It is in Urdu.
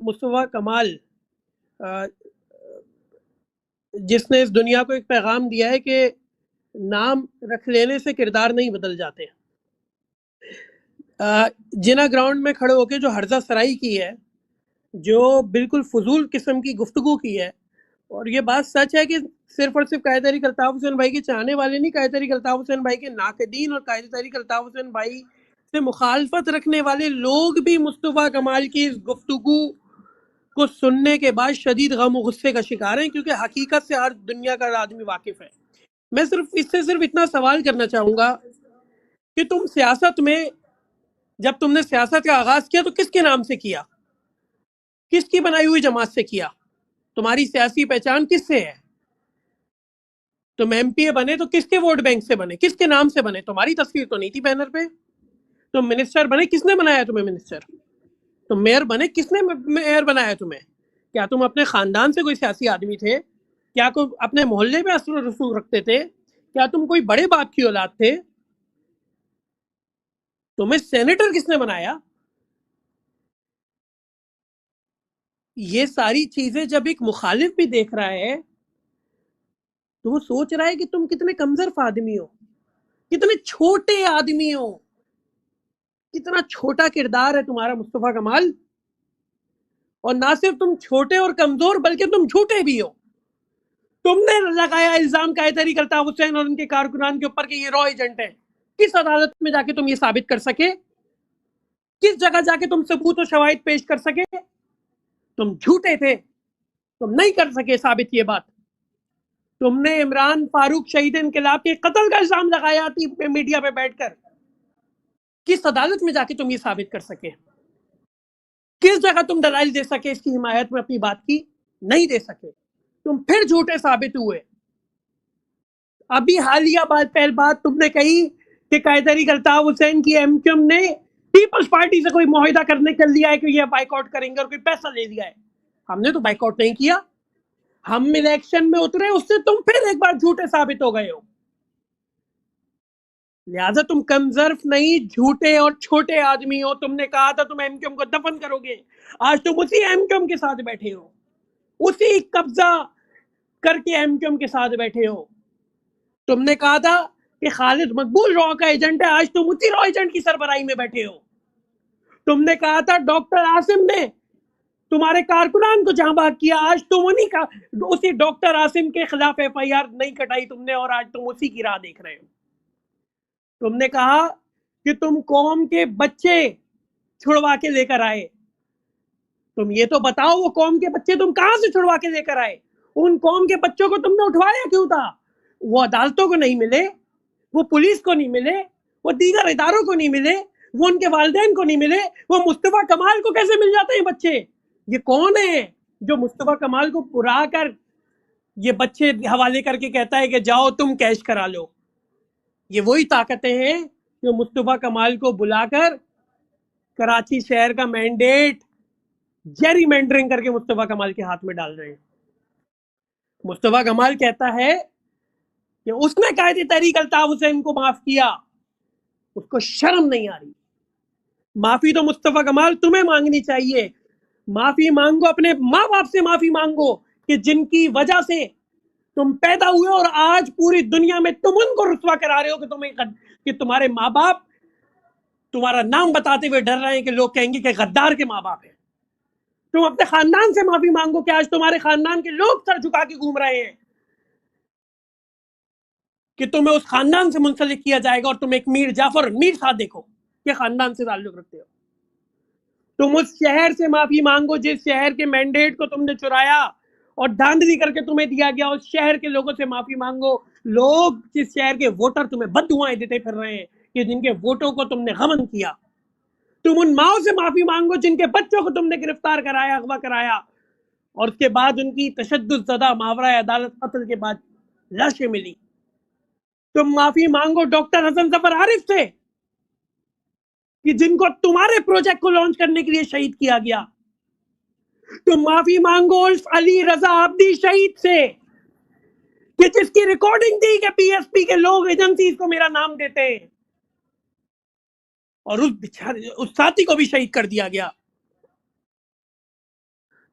مصطفیٰ کمال جس نے اس دنیا کو ایک پیغام دیا ہے کہ نام رکھ لینے سے کردار نہیں بدل جاتے. جنا گراؤنڈ میں کھڑے ہو کے جو ہرزہ سرائی کی ہے، جو بالکل فضول قسم کی گفتگو کی ہے، اور یہ بات سچ ہے کہ صرف اور صرف قائد تحریک الطاف حسین بھائی کے چاہنے والے نہیں، قائد تحریک الطاف حسین بھائی کے ناقدین اور قائد تحریک الطاف حسین بھائی سے مخالفت رکھنے والے لوگ بھی مصطفیٰ کمال کی اس گفتگو کو سننے کے بعد شدید غم و غصے کا شکار ہیں، کیونکہ حقیقت سے ہر دنیا کا آدمی واقف ہے. میں صرف اتنا سوال کرنا چاہوں گا کہ تم سیاست میں، جب تم نے سیاست کا آغاز کیا تو کس کے نام سے کیا؟ کس کی بنائی ہوئی جماعت سے کیا؟ تمہاری سیاسی پہچان کس سے ہے؟ تم ایم پی اے بنے تو کس کے ووٹ بینک سے بنے؟ کس کے نام سے بنے؟ تمہاری تصویر تو نہیں تھی بینر پہ. تم منسٹر بنے، کس نے بنایا تمہیں منسٹر؟ تم میئر بنے، کس نے میئر بنایا تمہیں؟ کیا تم اپنے خاندان سے کوئی سیاسی آدمی تھے؟ کیا کوئی اپنے محلے میں اثر و رسوخ رکھتے تھے؟ کیا تم کوئی بڑے باپ کی اولاد تھے؟ تمہیں سینیٹر کس نے بنایا؟ یہ ساری چیزیں جب ایک مخالف بھی دیکھ رہا ہے تو وہ سوچ رہا ہے کہ تم کتنے کمزرف آدمی ہو، کتنے چھوٹے آدمی ہو، کتنا چھوٹا کردار ہے تمہارا مصطفیٰ کمال. اور نہ صرف تم چھوٹے اور کمزور بلکہ تم جھوٹے بھی ہو. تم نے لگایا الزام قائد تحریک الطاف حسین اور ان کے کارکنان کے اوپر کہ یہ را ایجنٹ ہیں. کس عدالت میں جا کے تم یہ ثابت کر سکے؟ کس جگہ جا کے تم ثبوت و شواہد پیش کر سکے؟ تم جھوٹے تھے، تم نہیں کر سکے ثابت یہ بات. تم نے عمران فاروق شہید انقلاب کے قتل کا الزام لگایا تھی میڈیا پہ بیٹھ کر. کس عدالت میں جا کے تم یہ ثابت کر سکے؟ کس جگہ تم دلائل دے سکے اس کی حمایت میں اپنی بات کی؟ نہیں دے سکے. تم پھر جھوٹے ثابت ہوئے. ابھی حالیہ پہل بات تم نے کہی کہ قائد تحریک الطاف حسین کی ایم کیو ایم نے پیپلز پارٹی سے کوئی معاہدہ کرنے کر لیا ہے کہ یہ بائیک آؤٹ کریں گے اور کوئی پیسہ لے لیا ہے. ہم نے تو بائیک آؤٹ نہیں کیا، ہم الیکشن میں اترے، اس سے تم پھر ایک بار جھوٹے ثابت ہو گئے ہو. لہٰذا تم کنزرف نہیں، جھوٹے اور چھوٹے آدمی ہو. تم نے کہا تھا تم ایم کیو ایم کو دفن کرو گے، آج تم اسی ایم کیو ایم کے ساتھ بیٹھے ہو، اسی قبضہ کر کے ایم کیو ایم کے ساتھ بیٹھے ہو. تم نے کہا تھا کہ خالد مقبول را کا ایجنٹ ہے، آج تم اسی را ایجنٹ کی سربراہی میں بیٹھے ہو. تم نے کہا تھا ڈاکٹر عاصم نے تمہارے کارکنان کو جہاں بات کیا، آج تم انہی کا اسی ڈاکٹر عاصم کے خلاف ایف آئی آر نہیں کٹائی تم نے، اور آج تم اسی کی راہ دیکھ رہے ہو. تم نے کہا کہ تم قوم کے بچے چھڑوا کے لے کر آئے. تم یہ تو بتاؤ وہ قوم کے بچے تم کہاں سے چھڑوا کے لے کر آئے؟ ان قوم کے بچوں کو تم نے اٹھوایا کیوں تھا؟ وہ عدالتوں کو نہیں ملے، وہ پولیس کو نہیں ملے، وہ دیگر اداروں کو نہیں ملے، وہ ان کے والدین کو نہیں ملے، وہ مصطفیٰ کمال کو کیسے مل جاتے ہیں بچے؟ یہ کون ہے جو مصطفیٰ کمال کو پرا کر یہ بچے حوالے کر کے کہتا ہے کہ جاؤ تم کیش کرا لو؟ یہ وہی طاقتیں ہیں جو مصطفیٰ کمال کو بلا کر کراچی شہر کا مینڈیٹ جیری مینڈرنگ کر کے مصطفیٰ کمال کے ہاتھ میں ڈال رہے ہیں. مصطفیٰ کمال کہتا ہے کہ اس نے قائد تحریک الطاف حسین کو معاف کیا، اس کو شرم نہیں آ رہی. معافی تو مصطفیٰ کمال تمہیں مانگنی چاہیے. معافی مانگو، اپنے ماں باپ سے معافی مانگو کہ جن کی وجہ سے تم پیدا ہوئے اور آج پوری دنیا میں تم ان کو رسوا کرا رہے ہو کہ تمہارے ماں باپ تمہارا نام بتاتے ہوئے ڈر رہے ہیں کہ لوگ کہیں گے کہ غدار کے ماں باپ ہیں. تم اپنے خاندان سے معافی مانگو کہ آج تمہارے خاندان کے لوگ سر جھکا کے گھوم رہے ہیں کہ تمہیں اس خاندان سے منسلک کیا جائے گا، اور تم ایک میر جعفر میر صادق ہو کہ خاندان سے تعلق رکھتے ہو. تم اس شہر سے معافی مانگو جس شہر کے مینڈیٹ کو تم نے چرایا اور دھاندلی کر کے تمہیں دیا گیا. اس شہر کے لوگوں سے معافی مانگو، لوگ جس شہر کے ووٹر تمہیں بددعائیں دیتے پھر رہے ہیں کہ جن کے ووٹوں کو تم نے غمن کیا. تم ان ماؤں سے معافی مانگو جن کے بچوں کو تم نے گرفتار کرایا، اغوا کرایا، اور اس کے بعد ان کی تشدد زدہ ماورائے عدالت قتل کے بعد لاشیں ملی. تم معافی مانگو ڈاکٹر حسن ظفر عارف سے کہ جن کو تمہارے پروجیکٹ کو لانچ کرنے کے لیے شہید کیا گیا. تم معافی مانگو الف علی رضا عابدی شہید سے کہ جس کی ریکارڈنگ تھی کہ پی ایس پی کے لوگ ایجنسیز کو میرا نام دیتے ہیں، اور اس ساتھی کو بھی شہید کر دیا گیا.